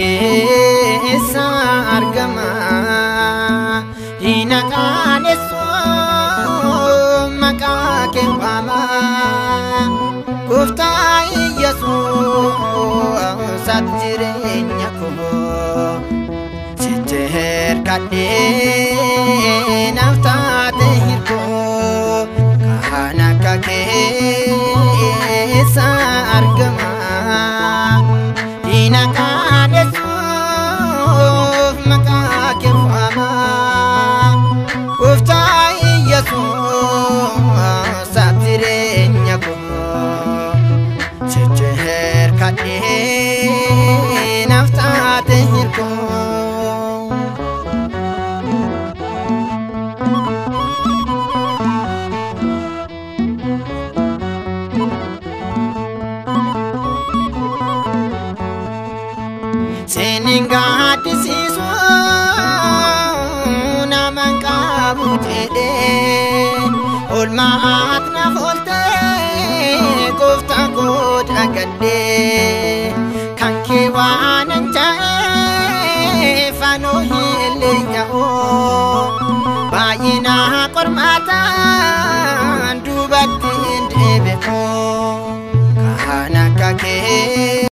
keessa argama diina qaanessuun maqaa kee waama gooftaa Yesuus ati jireenya koo sitti hirkadhee naaf taate hirkoo kan akka keessa argama diina qaanessuuf maqaa kee waama gooftaa Yesuus ati jireenya koo sitti hirkadhee naaf taate hirkoo. Seningadisisu naman kabutede olmaat na folte kofta god agade